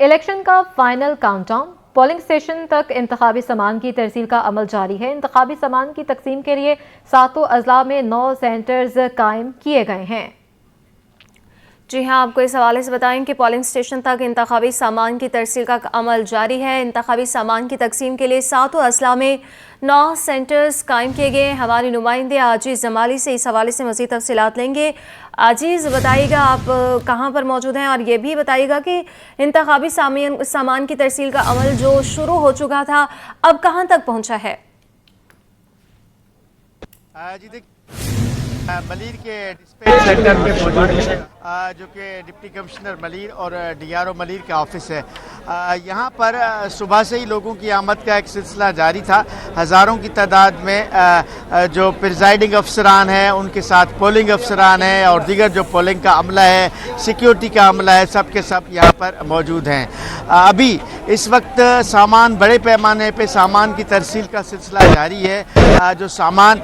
Election का final countdown, polling station तक इंतखाबी सामान की तरसील का अमल जारी है। इंतखाबी सामान की तकसीम के लिए 7 अजला में 9 सेंटर्स कायम किए गए हैं। जी हाँ, आपको इस हवाले से बताएं कि पोलिंग स्टेशन तक इंतखाबी सामान की तरसील का अमल जारी है। इंतखाबी सामान की तकसीम के लिए 7 अजला में 9 सेंटर्स कायम किए गए हैं। हमारी नुमाइंदे आजीज़ जमाली से इस हवाले से मज़ीद तफसीलात लेंगे। आजीज़, बताइएगा आप कहाँ पर मौजूद हैं और ये भी बताइएगा कि इंतखाबी सामान की तरसील का अमल जो शुरू हो चुका था अब कहाँ तक पहुँचा है। मलीर के डिस्पैच सेंटर पे मौजूद है, जो कि डिप्टी कमिश्नर मलीर और डीआरओ मलीर का ऑफिस है। यहाँ पर सुबह से ही लोगों की आमद का एक सिलसिला जारी था। हज़ारों की तादाद में जो प्रिजाइडिंग अफसरान हैं, उनके साथ पोलिंग अफसरान हैं और दीगर जो पोलिंग का अमला है, सिक्योरिटी का अमला है, सब के सब यहाँ पर मौजूद हैं। अभी इस वक्त सामान बड़े पैमाने पे सामान की तरसील का सिलसिला जारी है। जो सामान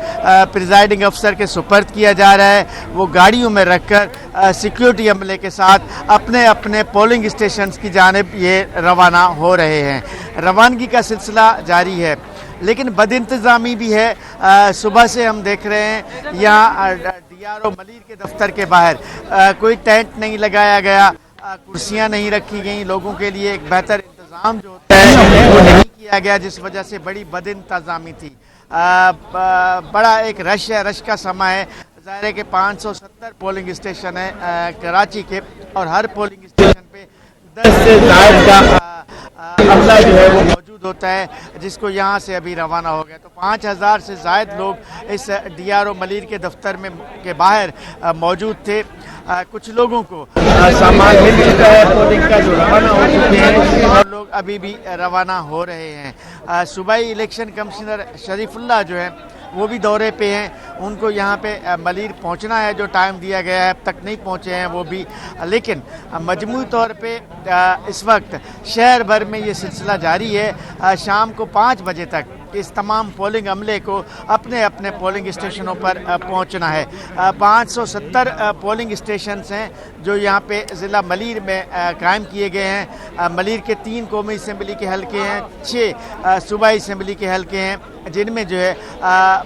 प्रिजाइडिंग अफसर के सुपर्द किया जा रहा है, वो गाड़ियों में रखकर सिक्योरिटी अमले के साथ अपने अपने पोलिंग स्टेशन की जानिब ये रवाना हो रहे हैं। रवानगी का सिलसिला जारी है, लेकिन बदइंतज़ामी भी है। सुबह से हम देख रहे हैं यहाँ डीआरओ मलीर के दफ्तर के बाहर कोई टेंट नहीं लगाया गया, कुर्सियाँ नहीं रखी गई। लोगों के लिए एक बेहतर इंतज़ाम जो होता है वो नहीं किया गया, जिस वजह से बड़ी बदइंतज़ामी थी। बड़ा एक रश है, रश का समय है। ज़ाहिर है कि 570 पोलिंग स्टेशन है कराची के, और हर पोलिंग स्टेशन पे 10 से ज़ायद का अमला जो है वो मौजूद होता है, जिसको यहाँ से अभी रवाना हो गया। तो 5000 से ज़ायद लोग इस डीआरओ मलीर के दफ्तर में के बाहर मौजूद थे। कुछ लोगों को सामान मिल चुका है पोलिंग का, जो रवाना हो चुके हैं, और लोग अभी भी रवाना हो रहे हैं। सूबाई इलेक्शन कमिश्नर शरीफुल्लाह जो है वो भी दौरे पे हैं। उनको यहाँ पे मलीर पहुँचना है, जो टाइम दिया गया है अब तक नहीं पहुँचे हैं वो भी। लेकिन मजमूई तौर पे इस वक्त शहर भर में ये सिलसिला जारी है। शाम को 5 बजे तक इस तमाम पोलिंग अमले को अपने अपने पोलिंग स्टेशनों पर पहुंचना है। 570 पोलिंग स्टेशन हैं जो यहाँ पे ज़िला मलीर में कायम किए गए हैं। मलीर के 3 कौमी असम्बली के हलके हैं, 6 सूबाई असम्बली के हलके हैं, जिनमें जो है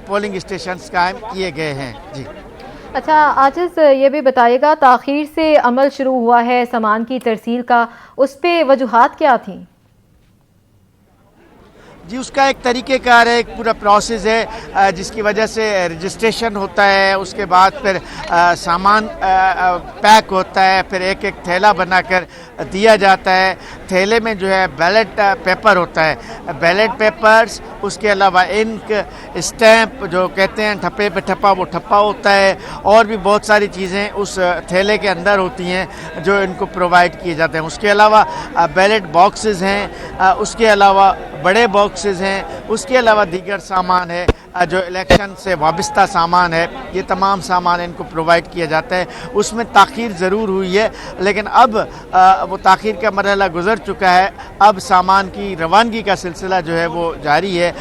पोलिंग स्टेशन कायम किए गए हैं। जी अच्छा आजिज़, ये भी बताइएगा, ताख़ीर से अमल शुरू हुआ है सामान की तरसील का, उस पर वजूहात क्या थी? जी, उसका एक तरीक़ेकार है, एक पूरा प्रोसेस है, जिसकी वजह से रजिस्ट्रेशन होता है। उसके बाद फिर सामान पैक होता है, फिर एक एक थैला बनाकर दिया जाता है। थैले में जो है बैलेट पेपर होता है, बैलेट पेपर्स, उसके अलावा इंक, स्टैंप जो कहते हैं ठप्पे पे ठप्पा, वो ठप्पा होता है, और भी बहुत सारी चीज़ें उस थैले के अंदर होती हैं जो इनको प्रोवाइड किए जाते हैं। उसके अलावा बैलेट बॉक्सेस हैं, उसके अलावा बड़े बॉक्सेस हैं, उसके अलावा दीगर सामान है जो इलेक्शन से वाबस्ता सामान है। ये तमाम सामान इनको प्रोवाइड किया जाता है। उसमें ताख़ीर ज़रूर हुई है, लेकिन अब वो ताख़ीर का मरहला गुज़र चुका है। अब सामान की रवानगी का सिलसिला जो है वो जारी है।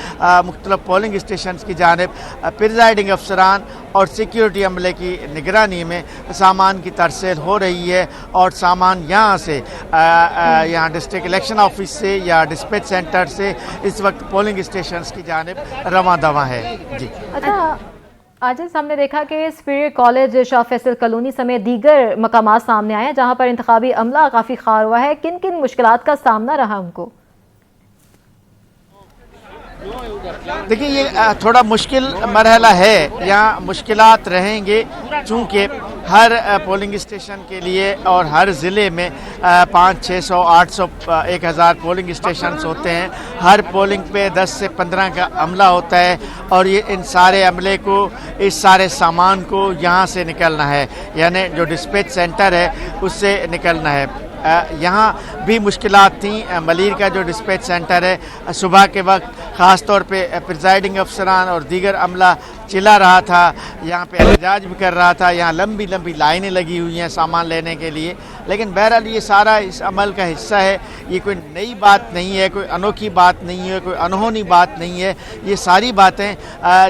मुख्तलिफ़ पोलिंग स्टेशन की जानिब प्रिजाइडिंग अफसरान और सिक्योरिटी अमले की निगरानी में सामान की तरसील हो रही है, और सामान यहाँ से यहाँ डिस्ट्रिक्ट इलेक्शन ऑफिस से या डिस्पैच सेंटर से इस वक्त पोलिंग स्टेशन की जानिब रवां दवा है। जी अच्छा आज हमने देखा कि spirit college, Shah Faisal colony समेत दीगर मकामात सामने आए हैं जहां पर इंतखाबी अमला काफ़ी खार हुआ है। किन किन मुश्किलात का सामना रहा उनको? देखिए, ये थोड़ा मुश्किल मरहला है, यहाँ मुश्किलात रहेंगे, चूँकि हर पोलिंग स्टेशन के लिए और हर ज़िले में 500, 600, 800, 1000 पोलिंग स्टेशन होते हैं। हर पोलिंग पे 10 से 15 का अमला होता है, और ये इन सारे अमले को, इस सारे सामान को यहाँ से निकलना है, यानी जो डिस्पैच सेंटर है उससे निकलना है। यहाँ भी मुश्किलात थी। मलीर का जो डिस्पैच सेंटर है, सुबह के वक्त ख़ास तौर पे प्रिजाइडिंग अफसरान और दीगर अमला चिल्ला रहा था, यहाँ पे एहतजाज भी कर रहा था। यहाँ लंबी लंबी लाइनें लगी हुई हैं सामान लेने के लिए। लेकिन बहरहाल ये सारा इस अमल का हिस्सा है। ये कोई नई बात नहीं है, कोई अनोखी बात नहीं है, कोई अनहोनी बात नहीं है। ये सारी बातें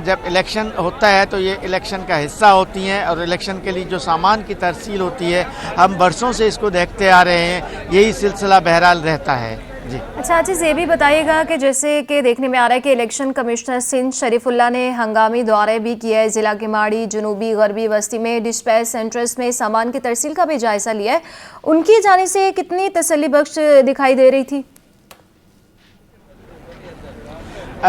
जब इलेक्शन होता है तो ये इलेक्शन का हिस्सा होती हैं, और इलेक्शन के लिए जो सामान की तरसील होती है, हम बरसों से इसको देखते आ रहे हैं। यही सिलसिला बहरहाल रहता है। जी अच्छा आजिज़, ये भी बताइएगा कि जैसे कि देखने में आ रहा है कि इलेक्शन कमिश्नर सिंध शरीफुल्ला ने हंगामी दौरे भी किया है ज़िला के माड़ी, जनूबी गरबी बस्ती में डिस्पैच सेंटर्स में सामान की तरसील का भी जायज़ा लिया है। उनकी जाने से कितनी तसल्ली बख्श दिखाई दे रही थी?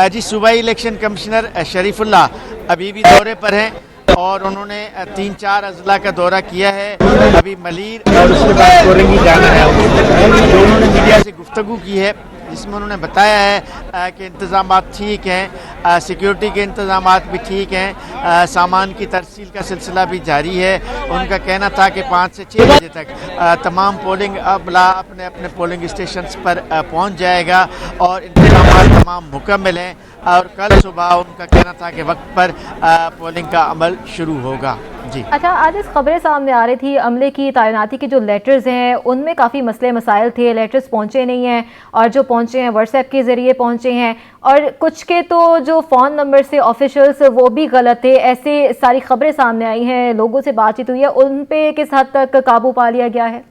जी, सूबाई इलेक्शन कमिश्नर शरीफुल्ला अभी भी दौरे पर हैं, और उन्होंने 3-4 अजला का दौरा किया है। अभी मलीर और उसके बाद कोरंगी जाना है। तो उन्होंने मीडिया से गुफ्तगू की है, जिसमें उन्होंने बताया है कि इंतज़ामात ठीक हैं, सिक्योरिटी के इंतज़ामात भी ठीक हैं, सामान की तरसील का सिलसिला भी जारी है। उनका कहना था कि 5 से 6 बजे तक तमाम पोलिंग अमला अपने अपने पोलिंग स्टेशंस पर पहुंच जाएगा, और इंतज़ामात तमाम मुकम्मल हैं। और कल सुबह उनका कहना था कि वक्त पर पोलिंग का अमल शुरू होगा। जी अच्छा, आज इस खबरें सामने आ रही थी अमले की तैनाती के जो लेटर्स हैं उनमें काफ़ी मसले मसाइल थे, लेटर्स पहुंचे नहीं हैं, और जो पहुंचे हैं व्हाट्सएप के ज़रिए पहुंचे हैं, और कुछ के तो जो फ़ोन नंबर से ऑफिशियल्स वो भी गलत थे। ऐसे सारी खबरें सामने आई हैं, लोगों से बातचीत हुई है, उन पे किस हद तक काबू पा लिया गया है?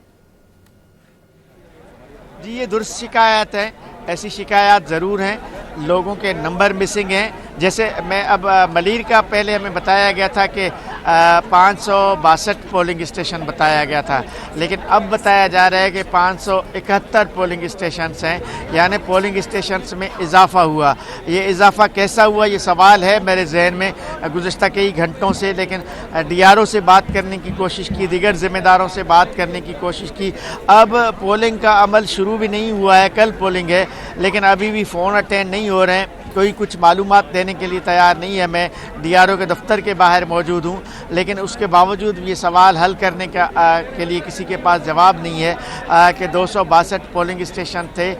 जी, ये दुरुस्त शिकायत है। ऐसी शिकायत ज़रूर हैं, लोगों के नंबर मिसिंग हैं। जैसे मैं अब मलीर का पहले हमें बताया गया था कि 562 पोलिंग स्टेशन बताया गया था, लेकिन अब बताया जा रहा है कि 571 पोलिंग स्टेशंस हैं, यानी पोलिंग स्टेशंस में इजाफा हुआ। ये इजाफा कैसा हुआ, ये सवाल है मेरे जहन में गुज़श्ता कई घंटों से। लेकिन DRO से बात करने की कोशिश की, दीगर ज़िम्मेदारों से बात करने की कोशिश की। अब पोलिंग का अमल शुरू भी नहीं हुआ है, कल पोलिंग है, लेकिन अभी भी फ़ोन अटेंड नहीं हो रहे हैं, कोई कुछ मालूमात देने के लिए तैयार नहीं है। मैं DRO के दफ्तर के बाहर मौजूद हूँ, लेकिन उसके बावजूद ये सवाल हल करने के लिए किसी के पास जवाब नहीं है कि 262 पोलिंग स्टेशन थे,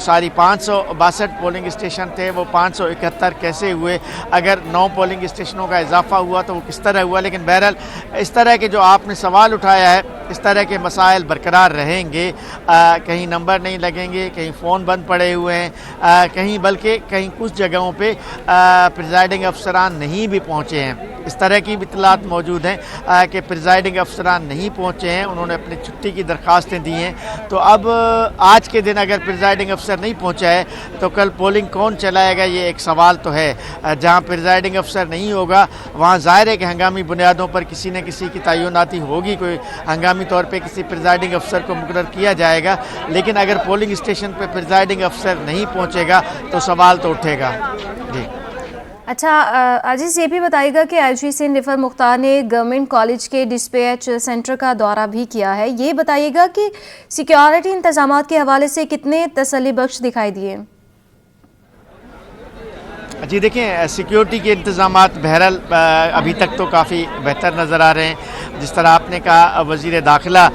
562 पोलिंग स्टेशन थे, वो 571 कैसे हुए? अगर 9 पोलिंग स्टेशनों का इजाफा हुआ तो वो किस तरह हुआ? लेकिन बहरहाल इस तरह के जो आपने सवाल उठाया है, इस तरह के मसाइल बरकरार रहेंगे। कहीं नंबर नहीं लगेंगे, कहीं फ़ोन बंद पड़े हुए हैं, कहीं बल्कि कहीं कुछ जगहों पे प्रिजाइडिंग अफसरान नहीं भी पहुँचे हैं। इस तरह की भी इत्तलात मौजूद हैं कि प्रिजाइडिंग अफसरान नहीं पहुँचे हैं, उन्होंने अपनी छुट्टी की दरख्वास्तें दी हैं। तो अब आज के दिन अगर प्रिजाइडिंग अफसर नहीं पहुँचा है तो कल पोलिंग कौन चलाएगा, ये एक सवाल तो है। जहाँ प्रिजाइडिंग अफसर नहीं होगा वहाँ ज़ाहिर है कि हंगामी बुनियादों पर किसी न किसी की तैनाती होगी, कोई हंगामी तौर पर किसी प्रिजाइडिंग अफसर को मुकर्रर किया जाएगा। लेकिन अगर पोलिंग स्टेशन पर प्रिजाइडिंग अफसर नहीं पहुँचेगा तो सवाल तो उठेगा। जी अच्छा अजीज़, ये भी बताइएगा कि IG सिंध रिफर मुख्तार ने गवर्नमेंट कॉलेज के डिस्पैच सेंटर का दौरा भी किया है। ये बताइएगा कि सिक्योरिटी इंतजामात के हवाले से कितने तसल्ली बख्श दिखाई दिए? जी देखें, सिक्योरिटी के इंतजामात बहरहाल अभी तक तो काफ़ी बेहतर नज़र आ रहे हैं। जिस तरह आपने कहा वज़ीर दाखिला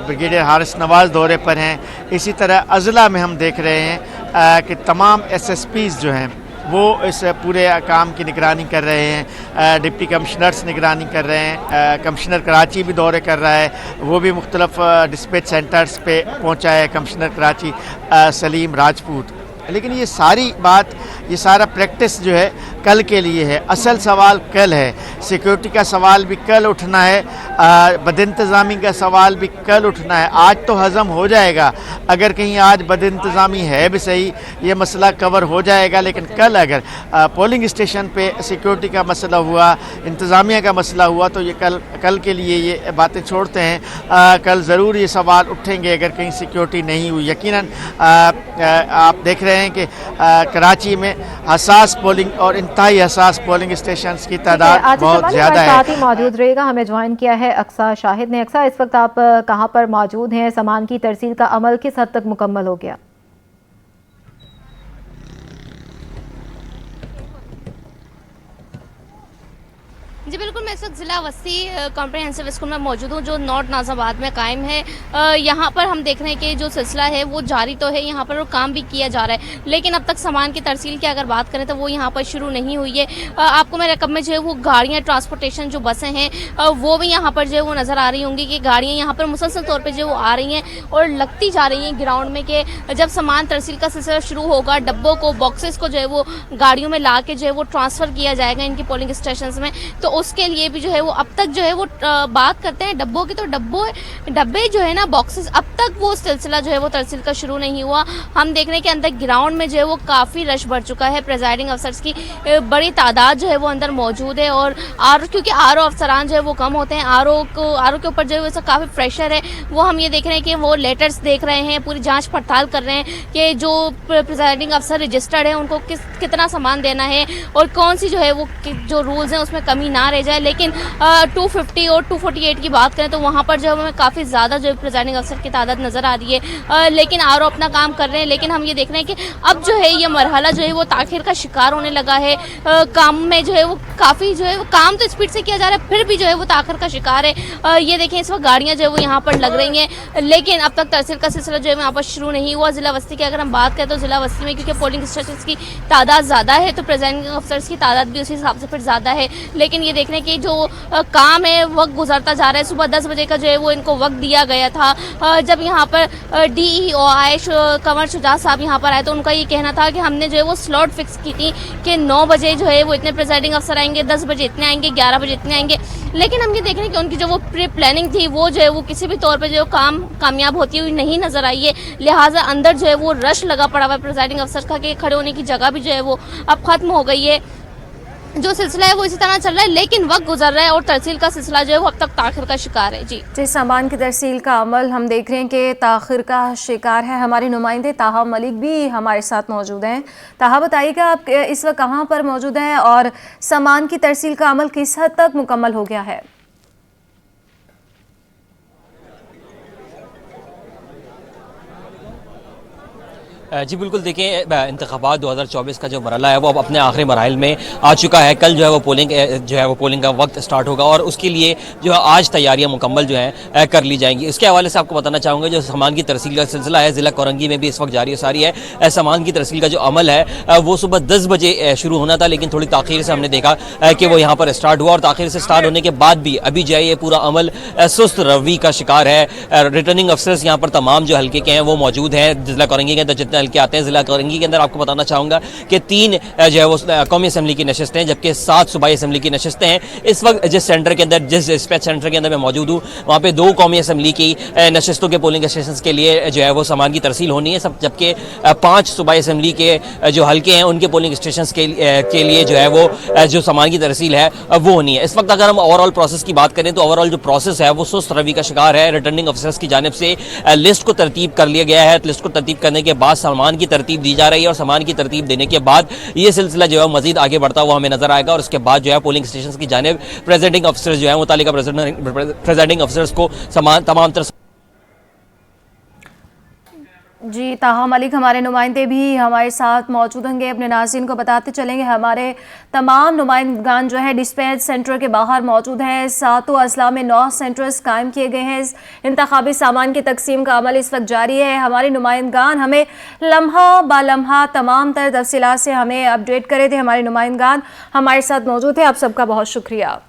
ब्रिगेडियर हारिस नवाज़ दौरे पर हैं, इसी तरह अज़ला में हम देख रहे हैं कि तमाम SSPs जो हैं वो इस पूरे काम की निगरानी कर रहे हैं। डिप्टी कमिश्नर्स निगरानी कर रहे हैं। कमिश्नर कराची भी दौरे कर रहा है, वो भी मुख्तलिफ डिस्पैच सेंटर्स पे पहुंचा है कमिश्नर कराची सलीम राजपूत। लेकिन ये सारी बात, ये सारा प्रैक्टिस जो है कल के लिए है। असल सवाल कल है, सिक्योरिटी का सवाल भी कल उठना है, बदइंतज़ामी का सवाल भी कल उठना है। आज तो हज़म हो जाएगा, अगर कहीं आज बदइंतज़ामी है भी सही, ये मसला कवर हो जाएगा। लेकिन कल अगर पोलिंग स्टेशन पे सिक्योरिटी का मसला हुआ, इंतज़ामिया का मसला हुआ, तो ये कल के लिए ये बातें छोड़ते हैं। कल ज़रूर ये सवाल उठेंगे अगर कहीं सिक्योरिटी नहीं हुई। यकीनन आप देख रहे हैं कि कराची में हसास पोलिंग और इंतहाई हसास पोलिंग स्टेशन की तादाद बहुत ज़्यादा है। साथ ही मौजूद रहेगा, हमें ज्वाइन किया है अक्सा शाहिद ने। अक्सा, इस वक्त आप कहाँ पर मौजूद हैं? सामान की तरसील का अमल किस हद तक मुकम्मल हो गया? जी बिल्कुल, मैं इस वक्त ज़िला वस्ती कॉम्प्रिहेंसिव स्कूल में मौजूद हूँ, जो नॉर्थ नाज़ाबाद में कायम है। यहाँ पर हम देख रहे हैं कि जो सिलसिला है वो जारी तो है, यहाँ पर काम भी किया जा रहा है, लेकिन अब तक सामान की तरसील की अगर बात करें तो वो यहाँ पर शुरू नहीं हुई है। आपको मेरे रकम में जो है वो गाड़ियाँ, ट्रांसपोर्टेशन जो बसें हैं वो भी यहाँ पर जो है वो नज़र आ रही होंगी कि गाड़ियाँ यहाँ पर मुसलसल तौर पर जो आ रही हैं और लगती जा रही हैं ग्राउंड में कि जब सामान तरसील का सिलसिला शुरू होगा, डब्बों को, बॉक्सेस को जो है वो गाड़ियों में ला के जो है वो ट्रांसफ़र किया जाएगा इनकी पोलिंग स्टेशन में। तो उसके लिए भी जो है वो अब तक जो है वो बात करते हैं डब्बों की, तो डब्बे जो है ना, बॉक्सेस, अब तक वो सिलसिला जो है वो तरसील का शुरू नहीं हुआ। हम देख रहे हैं कि अंदर ग्राउंड में जो है वो काफ़ी रश बढ़ चुका है। प्रेजाइडिंग अफसर्स की बड़ी तादाद जो है वो अंदर मौजूद है और क्योंकि आर ओ अफसरान जो है वो कम होते हैं, आर ओ के ऊपर जो है वो काफ़ी प्रेशर है। वो हम ये देख रहे हैं कि वो लेटर्स देख रहे हैं, पूरी जाँच पड़ताल कर रहे हैं कि जो प्रेजाइडिंग अफसर रजिस्टर्ड है उनको कितना सामान देना है और कौन सी जो है वो जो रूल्स हैं उसमें कमी ना रह जाए। लेकिन 250 और 248 की बात करें तो वहाँ पर जो हमें काफ़ी ज़्यादा जो है प्रेजाइडिंग अफसर की तादाद नज़र आ रही है। लेकिन आर ओ अपना काम कर रहे हैं, लेकिन हम ये देख रहे हैं कि अब जो है ये मरहला जो है वो ताख़िर का शिकार होने लगा है। काम में जो है वो काफ़ी जो है वो काम तो स्पीड से किया जा रहा है, फिर भी जो है वो ताख़िर का शिकार है। ये देखें, इस वक्त गाड़ियाँ जो है वो यहाँ पर लग रही हैं, लेकिन अब तक तरसील का सिलसिला जो है यहाँ पर शुरू नहीं हुआ। ज़िला वस्ती की अगर हम बात करें तो ज़िला वस्ती में क्योंकि पोलिंग स्टेशन की तादाद ज़्यादा है तो प्रेजाइडिंग अफसर्स की तादाद भी उसी हिसाब से फिर ज़्यादा है। लेकिन ये देख रहे हैं कि जो काम है वक्त गुजरता जा रहा है। सुबह 10 बजे का जो है वो इनको वक्त दिया गया था। जब यहाँ पर DEO आए, कंवर शुजात साहब यहाँ पर आए तो उनका ये कहना था कि हमने जो है वो स्लॉट फिक्स की थी कि 9 बजे जो है वो इतने प्रेजाइडिंग अफसर आएंगे, 10 बजे इतने आएंगे, 11 बजे इतने आएंगे। लेकिन हम ये देख रहे हैं कि उनकी जो वो प्री प्लानिंग थी वो जो है वो किसी भी तौर पर जो काम कामयाब होती हुई नहीं नज़र आई है। लिहाजा अंदर जो है वो रश लगा पड़ा हुआ है प्रेजाइडिंग अफसर का कि खड़े होने की जगह भी जो है वो अब ख़त्म हो गई है। जो सिलसिला है वो इसी तरह चल रहा है, लेकिन वक्त गुजर रहा है और तरसील का सिलसिला जो है वो अब तक ताख़िर का शिकार है। जी सामान की तरसील का अमल हम देख रहे हैं कि ताख़िर का शिकार है। हमारे नुमाइंदे ताहा मलिक भी हमारे साथ मौजूद हैं। ताहा, बताइएगा आप इस वक्त कहाँ पर मौजूद हैं और सामान की तरसील का अमल किस हद तक मुकम्मल हो गया है? जी बिल्कुल, देखिए इंतख़ाबात 2024 का जो मरहला है वो अब अपने आखिरी मराहिल में आ चुका है। कल जो है वो पोलिंग का वक्त स्टार्ट होगा और उसके लिए जो है आज तैयारियां मुकम्मल जो है कर ली जाएंगी। इसके हवाले से आपको बताना चाहूँगा, जो सामान की तरसील का सिलसिला है ज़िला कोरंगी में भी इस वक्त जारी सारी है। सामान की तरसील का जो अमल है वो सुबह 10 बजे शुरू होना था, लेकिन थोड़ी ताख़ीर से हमने देखा कि वो यहाँ पर स्टार्ट हुआ और ताख़ीर से स्टार्ट होने के बाद भी अभी जो है ये पूरा अमल सुस्त रवि का शिकार है। रिटर्निंग अफसर्स यहाँ पर तमाम जो हल्के के हैं वो मौजूद हैं ज़िला कोरंगी के अंदर। हल्के आते हैं ज़िला कोरंगी के अंदर, आपको बताना चाहूँगा कि 3 जो है वो कौमी असम्बली की नशस्तें हैं, जबकि 7 सूबाई असम्बली की नशस्तें हैं। इस वक्त जिस सेंटर के अंदर, जिस डिस्पैच सेंटर के अंदर मैं मौजूद हूँ, वहाँ पे 2 कौमी असम्बली की नशस्तों के पोलिंग स्टेशन के लिए जो है वो सामान की तरसील होनी है, सब जबकि 5 सूबाई असम्बली के जो हल्के हैं उनके पोलिंग स्टेशन के लिए जो है वो जो सामान की तरसील है वो होनी है। इस वक्त अगर हम ओवरऑल प्रोसेस की बात करें तो ओवरऑल जो प्रोसेस है वो सुस्त रवि का शिकार है। रिटर्निंग अफसर्स की जानिब से लिस्ट को तरतीब कर लिया गया है। लिस्ट को तरतीब करने के बाद सामान की तरतीब दी जा रही है और सामान की तरतीब देने के बाद ये सिलसिला जो है मजीद आगे बढ़ता हुआ हमें नजर आएगा और उसके बाद जो है पोलिंग स्टेशन की जानिब प्रेजेंटिंग अफसर्स जो है मुतालिका प्रेजेंटिंग अफसर्स को तमाम तरह। जी, ताहा मलिक हमारे नुमाइंदे भी हमारे साथ मौजूद होंगे। अपने नाज़रीन को बताते चलेंगे, हमारे तमाम नुमाइंदगान जो है डिस्पैच सेंटर के बाहर मौजूद हैं। 7 अजला में 9 सेंटर्स कायम किए गए हैं। इंतखाबी सामान की तकसीम का अमल इस वक्त जारी है। हमारे नुमाइंदगान हमें लम्हा ब लम्हा तमाम तर तफसीलात से हमें अपडेट करे थे। हमारे नुमाइंदगान हमारे साथ मौजूद थे, आप सबका बहुत शुक्रिया।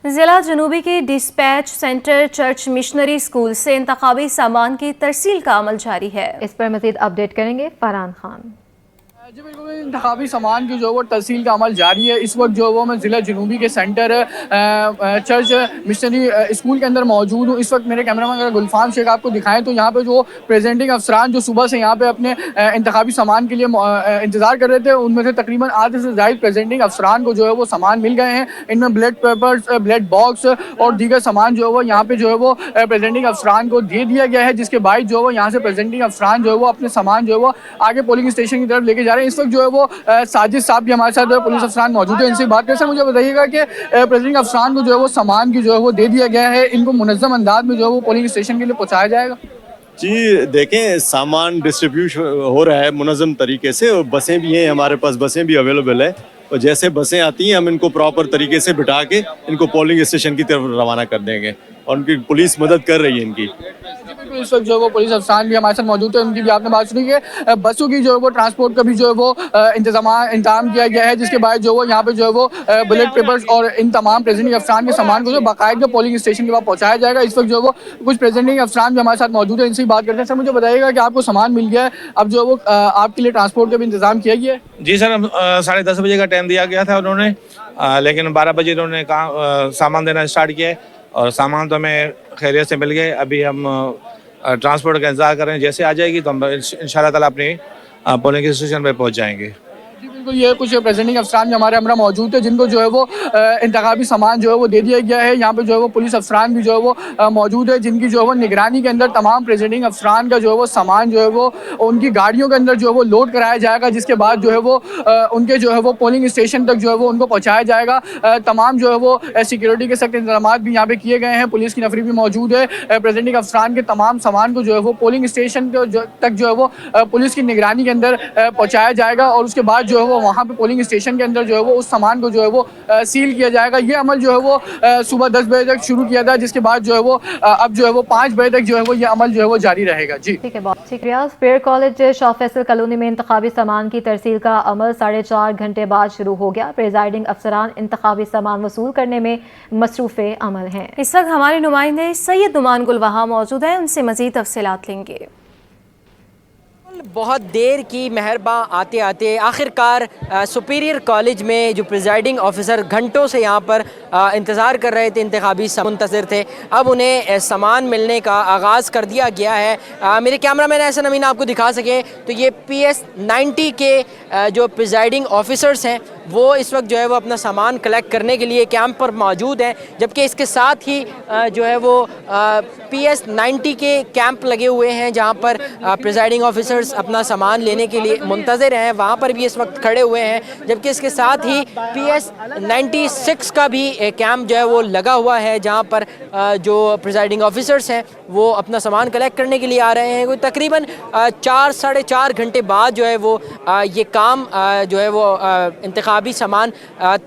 ज़िला जनूबी के dispatch centre church missionary school से इंतखाबी सामान की तरसील का अमल जारी है। इस पर मज़ीद अपडेट करेंगे फरहान खान। जी बिल्कुल, इंतखाबी सामान की जो वो तरसील का अमल जारी है। इस वक्त जो वो मैं ज़िला जनूबी के सेंटर चर्च मिशनरी स्कूल के अंदर मौजूद हूँ। इस वक्त मेरे कैमरामैन अगर गुलफाम शेख आपको दिखाएं तो यहाँ पे जो प्रेजेंटिंग अफसरान जो सुबह से यहाँ पे अपने इंतखाबी सामान के लिए इंतज़ार कर रहे थे, उनमें से तकरीबन आधे से ज़ायद प्रेजेंटिंग अफसरान को जो है वो सामान मिल गए हैं। इनमें ब्लड पेपर्स, ब्लड बॉक्स और दीगर सामान जो है वो यहाँ पे जो है वो प्रेजेंटिंग अफसरान को दे दिया गया है, जिसके बाद जो है वो यहाँ से प्रेजेंटिंग अफसरान जो है वो अपने सामान जो है वो आगे पोलिंग स्टेशन की तरफ लेके जा रहे हैं। इस वक्त जो है वो साजिद साहब भी हमारे साथ पुलिस अफसरान मौजूद है, इनसे बात करें। सर, मुझे बताइएगा कि प्रेसिडेंट अफसरान को जो है वो सामान की जो है वो दे दिया गया है, इनको मुनज़्ज़म अंदाज में जो है वो पोलिंग स्टेशन के लिए पहुँचाया जाएगा? जी देखें, सामान डिस्ट्रीब्यूट हो रहा है मुनज़्ज़म तरीके से और बसें भी हैं, हमारे पास बसें भी अवेलेबल है। और जैसे बसें आती हैं हम इनको प्रॉपर तरीके से बिठा के इनको पोलिंग स्टेशन की तरफ रवाना कर देंगे और उनकी पुलिस मदद कर रही है इनकी। इस वक्त जो है वो पुलिस अफसरान भी हमारे साथ मौजूद है, उनकी भी आपने बात सुनी है। बसों की जो है वो ट्रांसपोर्ट का भी जो है वो इंतजाम किया गया है, जिसके बाद जो वो यहाँ पे जो है वो बुलेट पेपर्स और इन तमाम प्रेजेंटिंग अफसरान के सामान को जो बाकायदा पोलिंग स्टेशन के बाद पहुँचाया जाएगा। इस वक्त जो है वो कुछ प्रेजेंटिंग अफसरान भी हमारे साथ मौजूद है, इनसे बात करते हैं। सर मुझे बताइएगा कि आपको सामान मिल गया है, अब जो है वो आपके लिए ट्रांसपोर्ट का भी इंतजाम किया गया है? जी सर, 10:30 बजे का टाइम दिया गया था उन्होंने, लेकिन 12 बजे उन्होंने सामान देना स्टार्ट किया है और सामान तो हमें खैरियत से मिल गए। अभी हम ट्रांसपोर्ट का इंतजार कर रहे हैं, जैसे आ जाएगी तो हम इंशाल्लाह ताला अपनी पोलिंग स्टेशन पर पहुंच जाएंगे। जी बिल्कुल, ये कुछ प्रेजेंटिंग अफसरान हमारे हमरा मौजूद है, जिनको जो है वो इंतखाबी सामान जो है वो दे दिया गया है। यहाँ पे जो है वो पुलिस अफसरान भी जो है वो मौजूद है, जिनकी जो है वो निगरानी के अंदर तमाम प्रेजेंटिंग अफसरान का जो है वो सामान जो है वो उनकी गाड़ियों के अंदर जो है वो लोड कराया जाएगा, जिसके बाद जो है वो उनके जो है वो पोलिंग स्टेशन तक जो है वो उनको पहुँचाया जाएगा। तमाम जो है वो सिक्योरिटी के सख्त इंतजाम भी यहाँ पे किए गए हैं, पुलिस की नफरी भी मौजूद है। प्रेजेंटिंग अफसरान के तमाम सामान को जो है वो पोलिंग स्टेशन तक जो है वो पुलिस की निगरानी के अंदर पहुँचाया जाएगा और उसके बाद जो है वो वहाँ पे पोलिंग स्टेशन के अंदर जो है वो उस सामान को जो है वो सील किया जाएगा। ये अमल जो है वो सुबह 10 बजे तक शुरू किया था, जिसके बाद जो है वो अब जो है वो 5 बजे तक जो है वो ये अमल जो है वो जारी रहेगा। जी ठीक है, बहुत शुक्रिया। स्पेयर कॉलेज शाह फैसल कॉलोनी में इंतखाबी सामान की तरसील का अमल 4.5 घंटे बाद शुरू हो गया। प्रेजाइडिंग अफसरान इंतखाबी सामान वसूल करने में मसरूफ़ अमल हैं। इस वक्त हमारे नुमाइंदे सैयद नुमान गुल वहाँ मौजूद हैं, उनसे मज़ीद तफसीलात लेंगे। बहुत देर की मेहरबा आते आते आखिरकार सुपीरियर कॉलेज में जो प्रिजाइडिंग ऑफिसर घंटों से यहाँ पर इंतज़ार कर रहे थे, इंतखाबी मुंतज़िर थे, अब उन्हें सामान मिलने का आगाज़ कर दिया गया है। मेरे कैमरामैन ऐसा नवीन आपको दिखा सके तो ये PS90 के जो प्रिजाइडिंग ऑफिसर्स हैं वो इस वक्त जो है वो अपना सामान कलेक्ट करने के लिए कैंप पर मौजूद हैं, जबकि इसके साथ ही जो है वो PS90 के कैंप लगे हुए हैं जहाँ पर प्रिजाइडिंग ऑफिसर्स अपना सामान लेने के लिए मुंतज़िर हैं, वहाँ पर भी इस वक्त खड़े हुए हैं। जबकि इसके साथ ही PS96 का भी कैंप जो है वो लगा हुआ है, जहाँ पर जो प्रिजाइडिंग ऑफिसर्स हैं वो अपना सामान कलेक्ट करने के लिए आ रहे हैं। कोई तकरीबन 4-4.5 घंटे बाद जो है वो ये काम जो है वो इंतखाबी सामान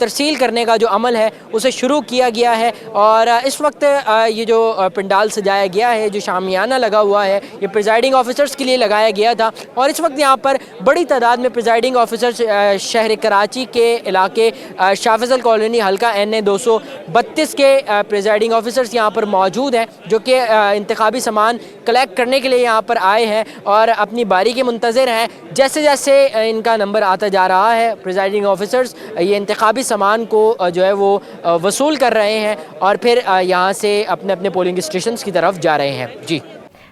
तरसील करने का जो अमल है उसे शुरू किया गया है। और इस वक्त ये जो पंडाल सजाया गया है, जो शामियाना लगा हुआ है, ये प्रिजाइडिंग ऑफिसर्स के लिए लगाया गया था और इस वक्त यहाँ पर बड़ी तादाद में प्रिजाइडिंग ऑफिसर्स शहर कराची के इलाके शाह फैसल कॉलोनी हल्का NA 232 के प्रिजाइडिंग ऑफिसर्स यहाँ पर मौजूद हैं, जो कि इंतखाबी सामान कलेक्ट करने के लिए यहाँ पर आए हैं और अपनी बारी के मुंतज़िर हैं। जैसे जैसे इनका नंबर आता जा रहा है, प्रिजाइडिंग ऑफिसर्स ये इंतखाबी सामान को जो है वो वसूल कर रहे हैं और फिर यहाँ से अपने अपने पोलिंग स्टेशन की तरफ जा रहे हैं। जी,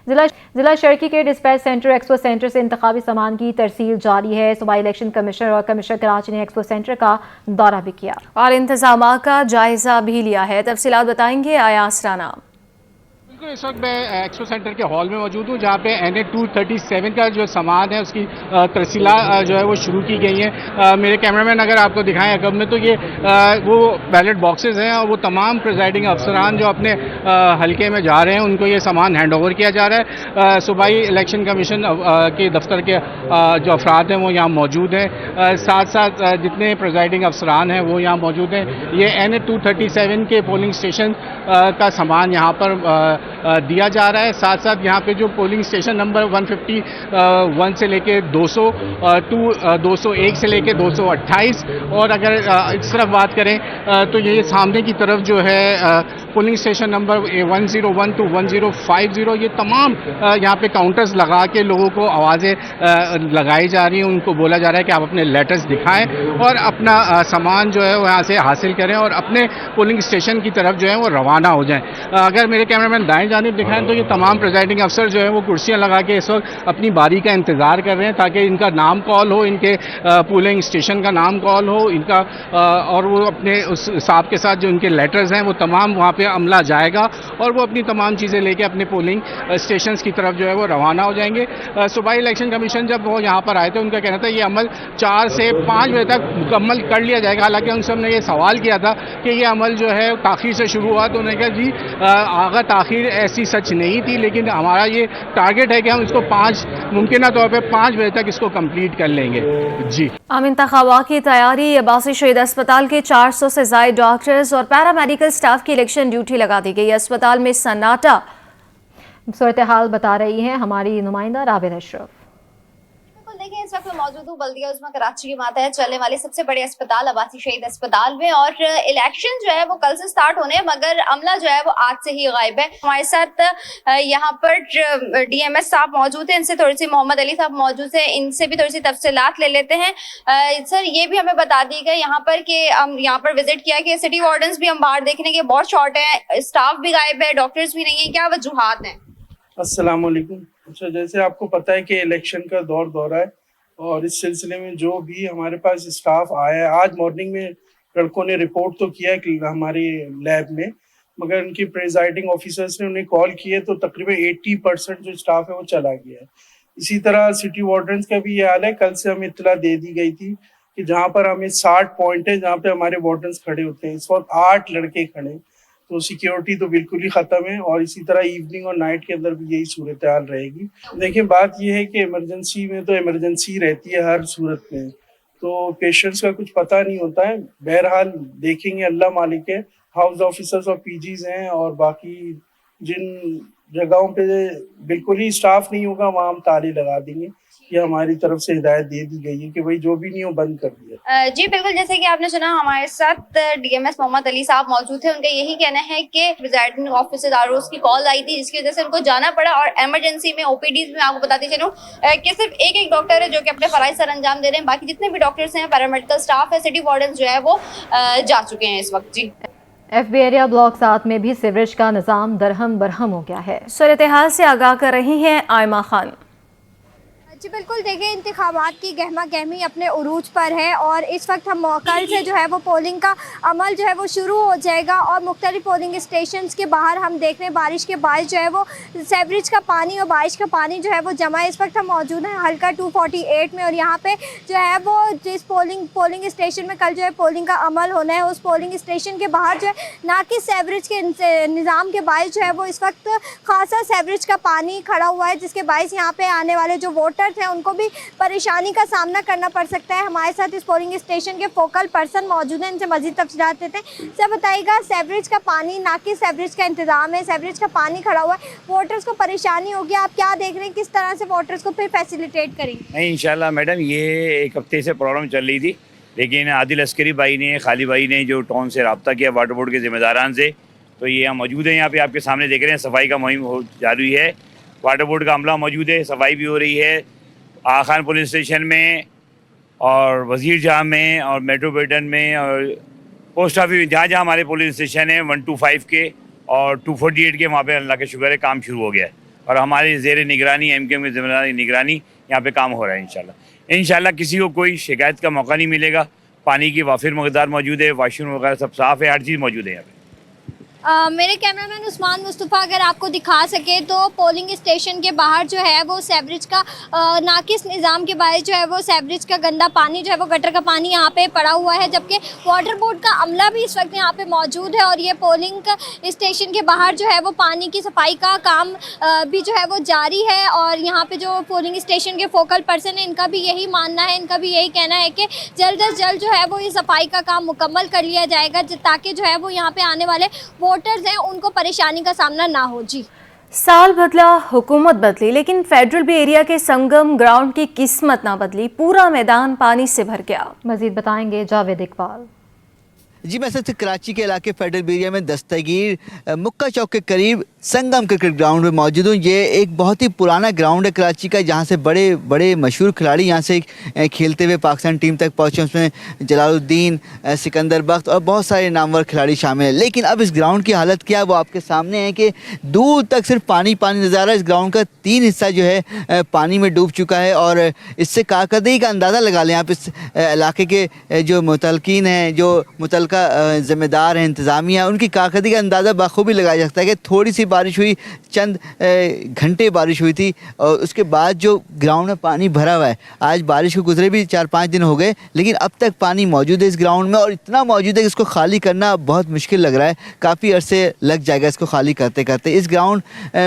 जिला शर्की के डिस्पैच सेंटर एक्सपो सेंटर से इंतखाबी सामान की तरसील जारी है। सूबाई इलेक्शन कमिश्नर और कमिश्नर कराची ने एक्सपो सेंटर का दौरा भी किया और इंतजाम का जायजा भी लिया है। तफसीलात बताएंगे आयास राना। बिल्कुल, इस वक्त मैं एक्सपो सेंटर के हॉल में मौजूद हूँ, जहाँ पे NA 237 का जो सामान है उसकी तरसीला जो है वो शुरू की गई है। मेरे कैमरामैन अगर आपको दिखाएं अकब में, तो ये वो बैलेट बॉक्सेस हैं और वो तमाम प्रिजाइडिंग अफसरान जो अपने हलके में जा रहे हैं उनको ये सामान हैंड ओवर किया जा रहा है। सूबाई इलेक्शन कमीशन के दफ्तर के जो अफराद हैं वो यहाँ मौजूद हैं, साथ साथ जितने प्रिजाइडिंग अफसरान हैं वो यहाँ मौजूद हैं। ये NA 237 के पोलिंग स्टेशन का सामान यहाँ पर दिया जा रहा है। साथ साथ यहाँ पे जो पोलिंग स्टेशन नंबर 151 से लेके 200, 201 से लेके 228 और अगर इस तरफ बात करें तो ये सामने की तरफ जो है पोलिंग स्टेशन नंबर 101 to 1050, ये तमाम यहाँ पे काउंटर्स लगा के लोगों को आवाज़ें लगाई जा रही हैं, उनको बोला जा रहा है कि आप अपने लेटर्स दिखाएं और अपना सामान जो है वो यहाँ से हासिल करें और अपने पोलिंग स्टेशन की तरफ जो है वो रवाना हो जाएं। अगर मेरे कैमरामैन दाएं जानिब दिखाएं तो ये तमाम प्रिजाइडिंग अफसर जो है वो कुर्सियाँ लगा के इस वक्त अपनी बारी का इंतज़ार कर रहे हैं ताकि इनका नाम कॉल हो, इनके पोलिंग स्टेशन का नाम कॉल हो इनका, और वो अपने उस हिसाब के साथ जो उनके लेटर्स हैं वो तमाम वहाँ पे अमला जाएगा और वो अपनी तमाम चीज़ें लेके अपने पोलिंग स्टेशन की तरफ जो है वो रवाना हो जाएंगे। सूबाई इलेक्शन कमीशन जब वो यहाँ पर आए थे उनका कहना था ये अमल 4 से 5 बजे तक मुकम्मल कर लिया जाएगा। हालांकि उनसे हमने ये सवाल किया था कि ये अमल जो है ताख़ीर से शुरू हुआ, तो उन्होंने कहा जी अगर ताख़ीर ऐसी सच नहीं थी, लेकिन हमारा ये टारगेट है कि हम इसको 5 मुमकिन तौर पे 5 बजे तक इसको कंप्लीट कर लेंगे। जी आम इंतखाबात की तैयारी। अब्बासी शहीद अस्पताल के 400 से ज़ायद डॉक्टर्स और पैरामेडिकल स्टाफ की इलेक्शन ड्यूटी लगा दी गई। अस्पताल में सन्नाटा। सूरत हाल बता रही हैं हमारी नुमाइंदा राबिया अशरफ। देखिए, इस वक्त मैं मौजूद हूँ बल्दिया उस्मा कराची के मातहत चलने वाले सबसे बड़े अस्पताल अब्बासी शहीद अस्पताल में, और इलेक्शन जो है वो कल से स्टार्ट होने हैं, मगर अमला जो है वो आज से ही गायब है। हमारे साथ यहाँ पर डीएमएस साहब मौजूद हैं, इनसे थोड़ी सी मोहम्मद अली साहब मौजूद हैं, इनसे भी थोड़ी सी तफसीलात ले लेते हैं। सर, ये भी हमें बता दी गई यहाँ पर कि हम यहाँ पर विजिट किया कि सिटी वार्डन्स भी हम बाहर देखने के बहुत शॉर्ट है, स्टाफ भी गायब है, डॉक्टर्स भी नहीं है, क्या वजूहात हैं? अस्सलाम वालेकुम। अच्छा, जैसे आपको पता है कि इलेक्शन का दौर है, और इस सिलसिले में जो भी हमारे पास स्टाफ आया है, आज मॉर्निंग में लड़कों ने रिपोर्ट तो किया है हमारे लैब में, मगर उनकी प्रिजाइडिंग ऑफिसर्स ने उन्हें कॉल किए तो तकरीबन 80% जो स्टाफ है वो चला गया है। इसी तरह सिटी वार्डन्स का भी ये हाल है। कल से हमें इत्तला दे दी गई थी कि जहाँ पर हमें 60 पॉइंट है जहाँ पे हमारे वार्डन्स खड़े होते हैं, इस वक्त 8 लड़के खड़े, तो सिक्योरिटी तो बिल्कुल ही खत्म है, और इसी तरह इवनिंग और नाइट के अंदर भी यही सूरत हाल रहेगी। देखिए, बात यह है कि इमरजेंसी में तो इमरजेंसी रहती है हर सूरत में, तो पेशेंट्स का कुछ पता नहीं होता है। बहरहाल देखेंगे, अल्लाह मालिक है। हाउस ऑफिसर्स और पीजीज हैं, और बाकी जिन जगहों पे बिल्कुल ही स्टाफ नहीं होगा वहाँ हम ताले लगा देंगे। ये हमारी तरफ से हिदायत दे दी गई है कि भाई जो भी नहीं हो बंद कर दिया। जी बिल्कुल, जैसे कि आपने सुना, हमारे साथ डीएमएस मोहम्मद अली साहब मौजूद थे। उनका यही कहना है कि प्रेसिडेंट ऑफिसर आरोज की कॉल आई थी, जिसकी वजह से उनको जाना पड़ा, और इमरजेंसी में ओपीडीज में आपको बताती चलूं कि सिर्फ एक डॉक्टर है जो कि अपने फराइज सर अंजाम दे रहे हैं, बाकी जितने भी डॉक्टर्स हैं, पैरामेडिकल स्टाफ है, सिटी वार्डन जो है वो जा चुके हैं इस वक्त। जी एफबी एरिया ब्लॉक 7 में भी सीवरेज का निज़ाम दरहम बरहम हो गया है। सूरत हाल से आगाह कर रही हैं आयमा खान। जी बिल्कुल, देखिए, इंतखाबात की गहमा गहमी अपने उरूज पर है, और इस वक्त हम कल से जो है वो पोलिंग का अमल जो है वो शुरू हो जाएगा, और मुख्तलिफ पोलिंग स्टेशन के बाहर हम देख रहे हैं बारिश के बायस जो है वो सेवरेज का पानी और बारिश का पानी जो है वो जमा है। इस वक्त हम मौजूद हैं हल्का 248 में, और यहाँ पे जो है वो जिस पोलिंग स्टेशन में कल जो है पोलिंग का अमल होना है, उस पोलिंग स्टेशन के बाहर जो है ना कि सेवरेज के निज़ाम के बायस जो है वो इस वक्त खासा सेवरेज का पानी खड़ा हुआ है, जिसके बायस यहाँ पे आने वाले जो वोटर हैं उनको भी परेशानी का सामना करना पड़ सकता है। हमारे साथ इस पोलिंग स्टेशन के फोकल पर्सन मौजूद हैं, इनसे मजीद तफसीलात देते हैं। सर बताइएगा, सेवरेज का पानी, ना कि सेवरेज का इंतजाम है, सेवरेज का पानी खड़ा हुआ है, वोटर्स को परेशानी होगी, आप क्या देख रहे हैं, किस तरह से वोटर्स को फिर फैसिलिटेट करेंगे? नहीं, इंशाल्लाह मैडम, ये एक हफ्ते से प्रॉब्लम चल रही थी, लेकिन आदिल अस्करी भाई ने, खाली भाई ने जो टाउन से रब्ता किया वाटर बोर्ड के जिम्मेदारान से, तो ये हम मौजूद हैं यहाँ पे, आपके सामने देख रहे हैं। सफाई का मुहिम जारी है, वाटर बोर्ड का अमला मौजूद है, सफाई भी हो रही है आखान पुलिस स्टेशन में, और वजीर जहाँ में, और मेट्रोपोलिटन में, और पोस्ट ऑफिस जहाँ जहाँ हमारे पुलिस स्टेशन है 125 के और 248 के, वहाँ पे अल्लाह के शुक्र है काम शुरू हो गया है, और हमारी ज़ेर निगरानी एमकेएम की ज़िम्मेदारी निगरानी यहाँ पे काम हो रहा है। इंशाल्लाह किसी को कोई शिकायत का मौका नहीं मिलेगा। पानी की वाफिर मकदार मौजूद है, वाशरूम वगैरह सब साफ़ है, हर चीज़ मौजूद है यहाँ पे। मेरे कैमरामैन उस्मान मुस्तफ़ा अगर आपको दिखा सके तो पोलिंग स्टेशन के बाहर जो है वो सेवरेज का नाकिस निज़ाम के बारे जो है वो सेवरेज का गंदा पानी जो है वो गटर का पानी यहाँ पे पड़ा हुआ है, जबकि वाटर बोर्ड का अमला भी इस वक्त यहाँ पे मौजूद है, और ये पोलिंग स्टेशन के बाहर जो है वो पानी की सफाई का काम भी जो है वो जारी है। और यहाँ पे जो पोलिंग स्टेशन के फोकल पर्सन है, इनका भी यही मानना है, इनका भी यही कहना है कि जल्द अज जल्द जो है वो ये सफाई का काम मुकम्मल कर लिया जाएगा, ताकि जो है वो यहाँ पे आने वाले वोटर्स हैं उनको परेशानी का सामना ना हो। जी, साल बदला, हुकूमत बदली, लेकिन फेडरल बे एरिया के संगम ग्राउंड की किस्मत ना बदली, पूरा मैदान पानी से भर गया। मजीद बताएंगे जावेद इकबाल। जी, मैं सबसे कराची के इलाके फेडरल बे एरिया में दस्तगीर मुक्का चौक के करीब संगम क्रिकेट ग्राउंड में मौजूद हूँ। ये एक बहुत ही पुराना ग्राउंड है कराची का, जहाँ से बड़े बड़े मशहूर खिलाड़ी यहाँ से खेलते हुए पाकिस्तान टीम तक पहुँचे। उसमें जलालुद्दीन, सिकंदर बख्त और बहुत सारे नामवर खिलाड़ी शामिल हैं। लेकिन अब इस ग्राउंड की हालत क्या है वो आपके सामने है कि दूर तक सिर्फ पानी पानी नज़र आ रहा है। इस ग्राउंड का 3 हिस्सा जो है पानी में डूब चुका है, और इससे कारकर्दगी का अंदाज़ा लगा लें आप। इस इलाके के जो मुतलकीन हैं, जो मुतलका ज़िम्मेदार हैं, इंतज़ामिया, उनकी कारकर्दगी का अंदाज़ा बखूबी लगाया जा सकता है कि थोड़ी सी बारिश हुई, चंद घंटे बारिश हुई थी और उसके बाद जो ग्राउंड में पानी भरा हुआ है, आज बारिश को गुजरे भी 4-5 दिन हो गए लेकिन अब तक पानी मौजूद है इस ग्राउंड में और इतना मौजूद है कि इसको खाली करना बहुत मुश्किल लग रहा है। काफ़ी अरसे लग जाएगा इसको खाली करते करते। इस ग्राउंड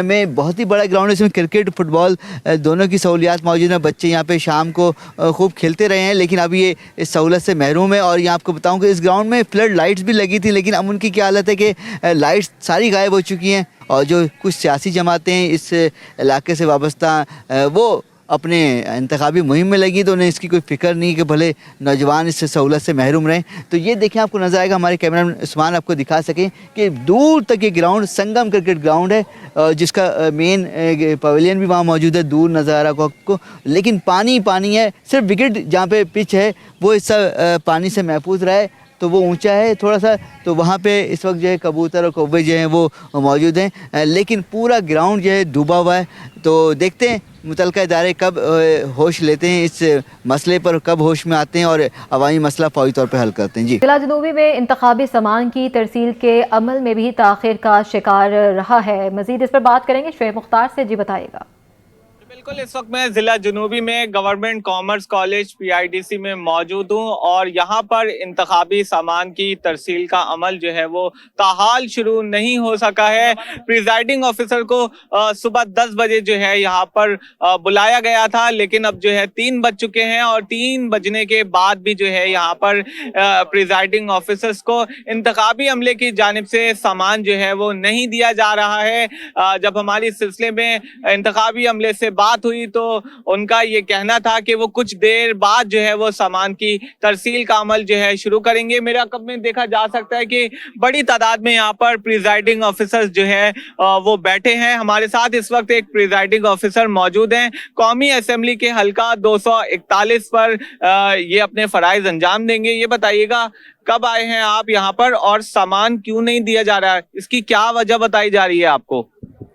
में बहुत ही बड़ा ग्राउंड है, इसमें क्रिकेट फुटबॉल दोनों की सहूलियात मौजूद हैं। बच्चे यहाँ पे शाम को खूब खेलते रहे हैं लेकिन अब ये इस सहूलत से महरूम है। और यहाँ आपको बताऊँ कि इस ग्राउंड में फ्लड लाइट्स भी लगी थी लेकिन अब उनकी क्या हालत है कि लाइट्स सारी गायब हो चुकी हैं और जो कुछ सियासी जमातें हैं इस इलाके से वाबस्ता वो अपने इंतखाबी मुहिम में लगी तो उन्हें इसकी कोई फ़िक्र नहीं कि भले नौजवान इस सहूलत से महरूम रहें। तो ये देखें, आपको नज़र आएगा, हमारे कैमरामैन उस्मान आपको दिखा सकें कि दूर तक ये ग्राउंड संगम क्रिकेट ग्राउंड है जिसका मेन पवेलियन भी वहाँ मौजूद है, दूर नज़र आ रहा आपको। लेकिन पानी पानी है, सिर्फ विकेट जहाँ पे पिच है वो हिस्सा पानी से महफूज रहा है तो वो ऊंचा है थोड़ा सा, तो वहाँ पे इस वक्त जो है कबूतर और कौवे जो हैं वो मौजूद हैं लेकिन पूरा ग्राउंड जो है डूबा हुआ है। तो देखते हैं मुतलका इदारे कब होश लेते हैं इस मसले पर, कब होश में आते हैं और अवामी मसला फौरी तौर पर हल करते हैं। जी, जिला जनूबी में इंतखाबी सामान की तरसील के अमल में भी ताख़ीर का शिकार रहा है। मज़ीद इस पर बात करेंगे शुएब मुख्तार से। जी बताइएगा। बिल्कुल, इस वक्त मैं जिला जनूबी में गवर्नमेंट कॉमर्स कॉलेज PIDC में मौजूद हूँ और यहाँ पर इंतखाबी सामान की तरसील का अमल जो है वो ताहाल शुरू नहीं हो सका है। प्रिजाइडिंग ऑफिसर को सुबह 10 बजे जो है यहाँ पर बुलाया गया था लेकिन अब जो है 3 बज चुके हैं और 3 बजने के बाद भी जो है यहाँ पर प्रिजाइडिंग ऑफिसर्स को इंतखाबी अमले की जानिब से सामान जो है वो नहीं दिया जा रहा है। जब हमारी इस सिलसिले में इंतखाबी अमले से बात हुई तो उनका ये कहना था कि वो कुछ देर बाद जो है वो सामान की तरसील का अमल जो है शुरू करेंगे। मेरा कब में देखा जा सकता है कि बड़ी तादाद में यहाँ पर प्रिजाइडिंग ऑफिसर्स जो है वो बैठे हैं। हमारे साथ इस वक्त एक प्रिजाइडिंग ऑफिसर मौजूद हैं। कौमी असेंबली के हल्का 241 पर ये अपने फराइज अंजाम देंगे। ये बताइएगा, कब आए हैं आप यहाँ पर और सामान क्यों नहीं दिया जा रहा है, इसकी क्या वजह बताई जा रही है आपको?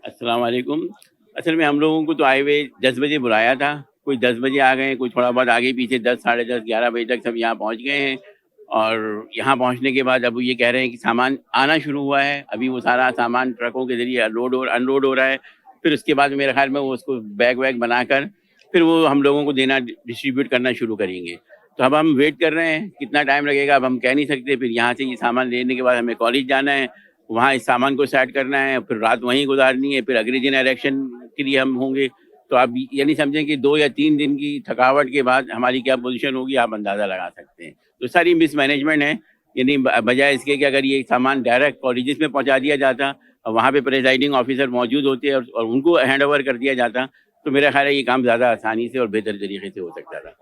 अस्सलाम वालेकुम। असल में हम लोगों को तो आए हुए 10 बजे बुलाया था, कोई 10 बजे आ गए, कोई थोड़ा बहुत आगे पीछे 10, साढ़े 10, 11 बजे तक सब यहाँ पहुँच गए हैं। और यहाँ पहुँचने के बाद अब ये कह रहे हैं कि सामान आना शुरू हुआ है। अभी वो सारा सामान ट्रकों के जरिए लोड और अनलोड हो रहा है। फिर उसके बाद मेरे ख्याल में वो उसको बैग वैग बनाकर फिर वो हम लोगों को देना, डिस्ट्रीब्यूट करना शुरू करेंगे। तो अब हम वेट कर रहे हैं, कितना टाइम लगेगा अब हम कह नहीं सकते। फिर यहाँ से ये सामान लेने के बाद हमें कॉलेज जाना है, वहाँ इस सामान को सेट करना है, फिर रात वहीं गुजारनी है, फिर अगले दिन इलेक्शन के लिए हम होंगे। तो आप ये नहीं समझें कि 2 या 3 दिन की थकावट के बाद हमारी क्या पोजीशन होगी, आप अंदाज़ा लगा सकते हैं। तो सारी मिसमैनेजमेंट है, यानी बजाय इसके कि अगर ये सामान डायरेक्ट कॉलेजेस में पहुँचा दिया जाता, वहाँ पे प्रिजाइडिंग ऑफिसर मौजूद होते और उनको हैंड ओवर कर दिया जाता तो मेरा ख्याल है ये काम ज़्यादा आसानी से और बेहतर तरीके से हो सकता था।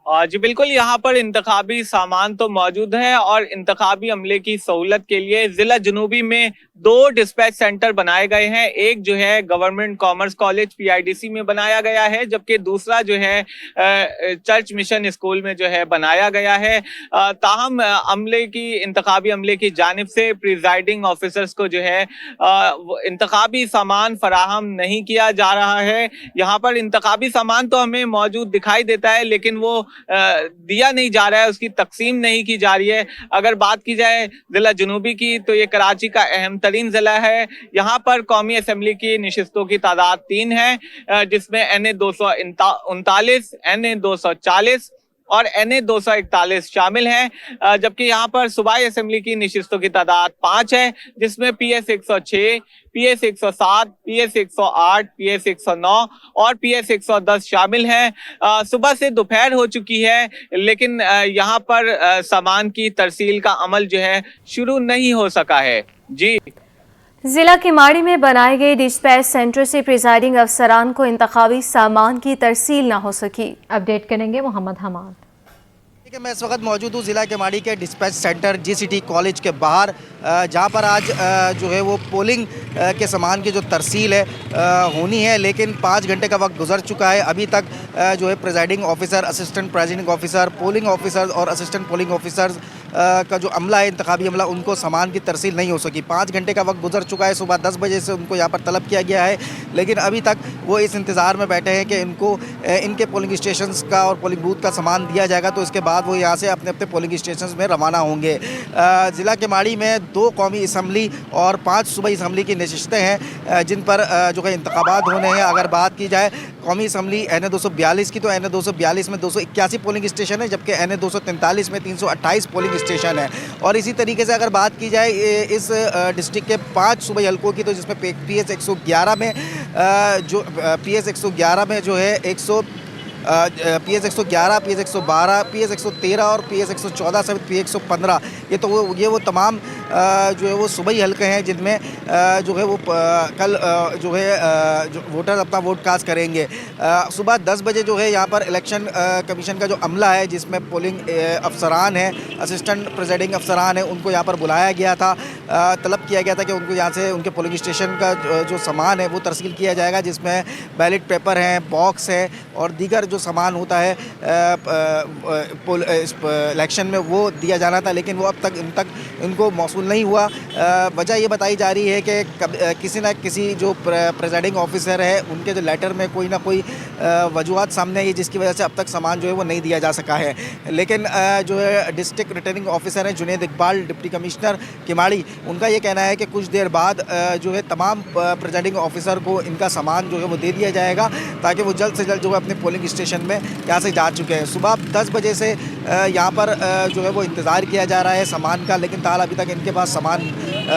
जी बिल्कुल, यहाँ पर इंतखाबी सामान तो मौजूद है और इंतखाबी अमले की सहूलत के लिए जिला जनूबी में 2 डिस्पैच सेंटर बनाए गए हैं। एक जो है गवर्नमेंट कॉमर्स कॉलेज PIDC में बनाया गया है, जबकि दूसरा जो है चर्च मिशन स्कूल में जो है बनाया गया है। ताहम अमले की इंतखाबी अमले की जानिब से प्रिजाइडिंग ऑफिसर्स को जो है इंतखाबी सामान फराहम नहीं किया जा रहा है। यहाँ पर इंतखाबी सामान तो हमें मौजूद दिखाई देता है लेकिन वो दिया नहीं जा रहा है, उसकी तकसीम नहीं की जा रही है। अगर बात की जाए जिला जनूबी की तो ये कराची का अहम तरीन जिला है। यहाँ पर कौमी असेंबली की नशिस्तों की तादाद 3 है जिसमें NA 239, NA 240 और NA 241 शामिल हैं, जबकि यहाँ पर सूबाई असेंबली की नशिस्तों की तादाद 5 है जिसमें PS 106, PS 107, PS 108, PS 109 और PS 110 शामिल हैं। सुबह से दोपहर हो चुकी है लेकिन यहाँ पर सामान की तरसील का अमल जो है शुरू नहीं हो सका है। जी, जिला किमाड़ी में बनाए गए डिस्पैच सेंटर से प्रिजाइडिंग अफसरान को इंतखाबी सामान की तरसील ना हो सकी। अपडेट करेंगे मोहम्मद हमाद। देखिए, मैं इस वक्त मौजूद हूँ ज़िला किमाड़ी के डिस्पैच सेंटर GCT कॉलेज के बाहर, जहाँ पर आज जो है वो पोलिंग के सामान की जो तरसील है होनी है, लेकिन 5 घंटे का वक्त गुजर चुका है। अभी तक जो है presiding officer, assistant presiding officer, polling officer और असिस्टेंट पोलिंग ऑफिसर्स का जो अमला है, इंतखाबी अमला, उनको सामान की तरसील नहीं हो सकी। 5 घंटे का वक्त गुजर चुका है, सुबह 10 बजे से उनको यहाँ पर तलब किया गया है, लेकिन अभी तक वो इस इंतज़ार में बैठे हैं कि इनको इनके पोलिंग स्टेशंस का और पोलिंग बूथ का सामान दिया जाएगा, तो इसके बाद वो यहाँ से अपने अपने पोलिंग स्टेशंस में रवाना होंगे। ज़िला केमाड़ी में 2 कौमी असम्बली और 5 सूबाई असम्बली की नशिस्तें हैं जिन पर जो है इंतखाबात होने हैं। अगर बात की जाए कौमी असम्बली NA 242 की, तो NA 242 में 281 पोलिंग स्टेशन है, जबकि NA 243 में 328 पोलिंग स्टेशन है। और इसी तरीके से अगर बात की जाए इस डिस्ट्रिक्ट के 5 सूबाई हलकों की, तो जिसमें PS 111 में जो PS 111 में जो है PS 111, PS 112, PS 113 और PS 114 समेत PS 115 ये वो तमाम जो है वो सूबाई हल्के हैं जिनमें जो है वो कल जो है जो वोटर अपना वोट कास्ट करेंगे। सुबह 10 बजे जो है यहाँ पर इलेक्शन कमीशन का जो अमला है, जिसमें पोलिंग अफसरान हैं, असिस्टेंट प्रेसिडिंग अफसरान हैं, उनको यहाँ पर बुलाया गया था। तलब किया गया था कि उनको यहाँ से उनके पोलिंग स्टेशन का जो सामान है वो तरसील किया जाएगा, जिसमें बैलेट पेपर हैं, बॉक्स है और दीगर जो सामान होता है इलेक्शन में वो दिया जाना था, लेकिन वो अब तक इनको मौसूल नहीं हुआ। वजह ये बताई जा रही है कि किसी न किसी जो प्रेसिडिंग ऑफिसर है उनके जो लेटर में कोई ना कोई वजूहत सामने आई है, जिसकी वजह से अब तक सामान जो है वो नहीं दिया जा सका है। लेकिन जो है डिस्ट्रिक्ट रिटर्निंग ऑफिसर हैं जुनैद इकबाल, डिप्टी कमिश्नर केमाड़ी, उनका ये कहना है कि कुछ देर बाद जो है तमाम प्रेसिडिंग ऑफिसर को इनका सामान जो है वो दे दिया जाएगा, ताकि वो जल्द से जल्द जो है अपने पोलिंग स्टेशन में यहाँ से जा चुके हैं। सुबह 10 बजे से यहाँ पर जो है वो इंतज़ार किया जा रहा है सामान का, लेकिन ताल अभी तक इनके पास सामान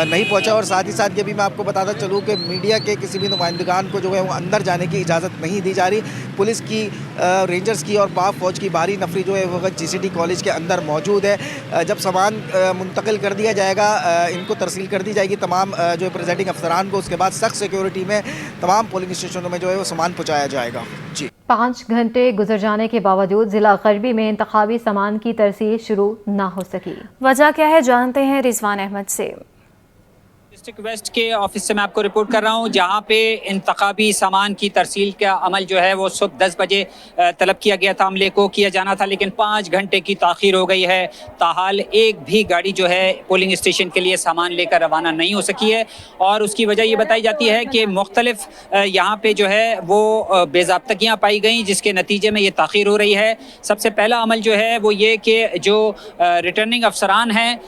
नहीं पहुँचा। और साथ ही साथ ये भी मैं आपको बताता चलूँ कि मीडिया के किसी भी नुमाइंदगान को जो है वो अंदर जाने की इजाज़त नहीं दी जा रही। पुलिस की, रेंजर्स की और पाक फ़ौज की भारी नफरी जो है वो GCT कॉलेज के अंदर मौजूद है। जब सामान मुंतकिल कर दिया जाएगा, इनको तरसील कर दी जाएगी तमाम जो है प्रेसिडिंग अफसरान को, उसके बाद सख्त सिक्योरिटी में तमाम पोलिंग स्टेशनों में जो है वो सामान पहुँचाया जाएगा। जी, 5 घंटे गुजर जाने के बावजूद जिला गरबी में इंतखाबी सामान की तरसील शुरू ना हो सकी। वजह क्या है, जानते हैं रिजवान अहमद से। डिस्ट्रिक्ट वेस्ट के ऑफिस से मैं आपको रिपोर्ट कर रहा हूँ, जहाँ पे इंतखाबी सामान की तरसील का अमल जो है वो सुबह 10 बजे तलब किया गया था, अमले को किया जाना था, लेकिन 5 घंटे की ताख़ीर हो गई है। ताहाल एक भी गाड़ी जो है पोलिंग स्टेशन के लिए सामान लेकर रवाना नहीं हो सकी है। और उसकी वजह ये बताई जाती है कि मुख्तलिफ यहाँ पे जो है वो बेज़ाब्तगियाँ पाई गई, जिसके नतीजे में ये ताख़ीर हो रही है। सबसे पहला अमल जो है वो ये कि जो रिटर्निंग अफसरान हैं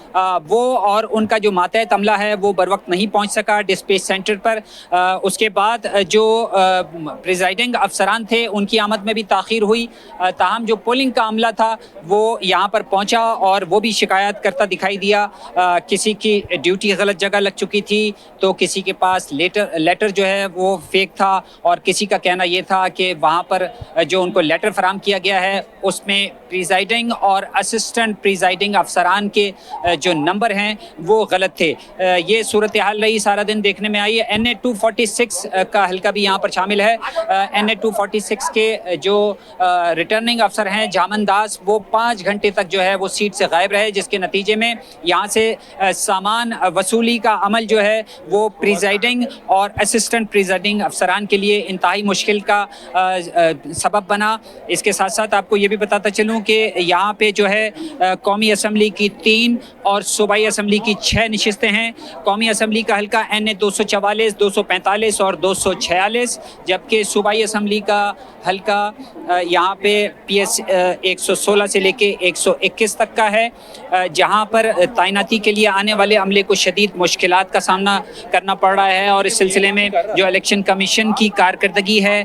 वो और उनका जो मातहत अमला है वो बर वक्त नहीं पहुंच सका डिस्पैच सेंटर पर। उसके बाद जो प्रिजाइडिंग अफसरान थे उनकी आमद में भी ताख़ीर हुई। ताहम जो पोलिंग का अमला था वो यहाँ पर पहुंचा और वो भी शिकायत करता दिखाई दिया। किसी की ड्यूटी गलत जगह लग चुकी थी, तो किसी के पास लेटर जो है वो फेक था, और किसी का कहना ये था कि वहाँ पर जो उनको लेटर फराम किया गया है उसमें प्रिजाइडिंग और असिस्टेंट प्रिजाइडिंग अफसरान के जो नंबर हैं वो गलत थे। ये सूरत हाल रही, सारा दिन देखने में आई है। NA 246 का हल्का भी यहाँ पर शामिल है। NA 246 के जो रिटर्निंग अफसर हैं जामन दास, वो 5 घंटे तक जो है वो सीट से गायब रहे, जिसके नतीजे में यहाँ से सामान वसूली का अमल जो है वो प्रिजाइडिंग और असिस्टेंट प्रिजाइडिंग अफसरान के लिए इंतहाई मुश्किल का सबब बना। इसके साथ साथ आपको ये भी बताता चलूँ कि यहाँ पे जो है कौमी असम्बली की 3 और सूबाई असम्बली की 6 नशिस्तें हैं। कौमी असम्बली का हल्का NA 244, 245 और 246, जबकि सूबाई असम्बली का हल्का यहाँ पे PS 116 से लेके 121 तक का है, जहाँ पर तैनाती के लिए आने वाले अमले को शदीद मुश्किलात का सामना करना पड़ रहा है। और इस सिलसिले में जो इलेक्शन कमीशन की कारकर्दगी है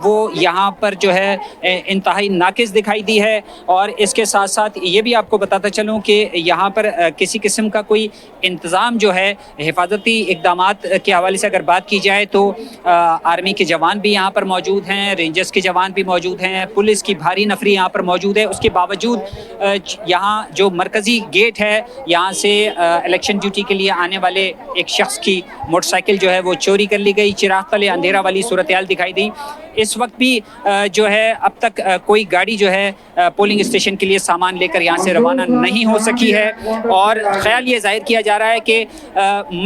वो यहाँ पर जो है इंतहाई नाकिस दिखाई दी है। और इसके साथ साथ ये भी आपको बताता चलूँ कि यहाँ पर किसी किस्म का कोई इंतज़ाम जो है हिफाजती इक़दामात के हवाले से अगर बात की जाए तो आर्मी के जवान भी यहाँ पर मौजूद हैं, रेंजर्स के जवान भी मौजूद हैं, पुलिस की भारी नफरी यहाँ पर मौजूद है। उसके बावजूद यहाँ जो मरकज़ी गेट है, यहाँ से इलेक्शन ड्यूटी के लिए आने वाले एक शख्स की मोटरसाइकिल जो है वो चोरी कर ली गई। चिराग तले अंधेरा वाली सूरत हाल दिखाई दी। इस वक्त भी जो है अब तक कोई गाड़ी जो है पोलिंग स्टेशन के लिए सामान लेकर यहाँ से रवाना नहीं हो सकी है। और ख्याल ये जाहिर किया जा रहा है कि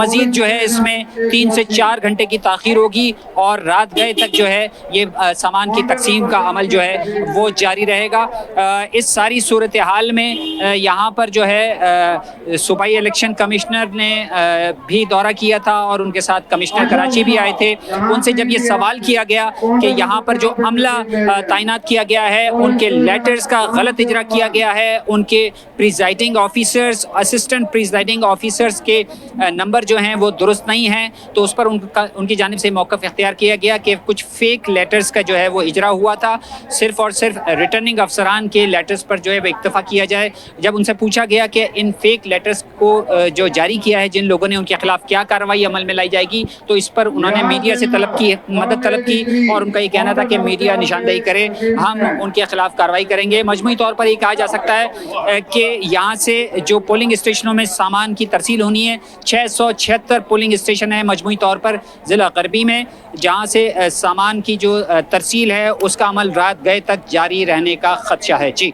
मजीद जो है इसमें 3 से 4 घंटे की ताख़ीर होगी और रात गए तक जो है ये सामान की तकसीम का अमल जो है वो जारी रहेगा। इस सारी सूरत हाल में यहाँ पर जो है सूबाई इलेक्शन कमिश्नर ने भी दौरा किया था और उनके साथ कमिश्नर कराची भी आए थे। उनसे जब ये सवाल किया गया कि यहाँ पर जो अमला तैनात किया गया है उनके लेटर्स का गलत इजरा किया गया है, उनके presiding officers, assistant presiding officers के नंबर जो हैं वो दुरुस्त नहीं हैं, तो उस पर उनकी जानिब से मौक़िफ़ इख्तियार किया गया कि कुछ फेक लेटर्स का जो है वो इजरा हुआ था। सिर्फ़ और सिर्फ रिटर्निंग अफसरान के लेटर्स पर जो है वो इक्तफ़ा किया जाए। जब उनसे पूछा गया कि इन फेक लेटर्स को जो जारी किया है जिन लोगों ने, उनके खिलाफ क्या कार्रवाई अमल में लाई जाएगी, तो इस पर उन्होंने मीडिया से मदद तलब की और उनका ये कहना था कि मीडिया निशानदेही करे, हम उनके खिलाफ कार्रवाई करेंगे। मजमूई तौर पर ये कहा जा सकता है कि यहाँ से जो पोलिंग स्टेशनों में सामान की तरसील होनी है, 676 पोलिंग स्टेशन है मजमूई तौर पर ज़िला गरबी में, जहाँ से सामान की जो तरसील है उसका अमल रात गए तक जारी रहने का खदशा है। जी।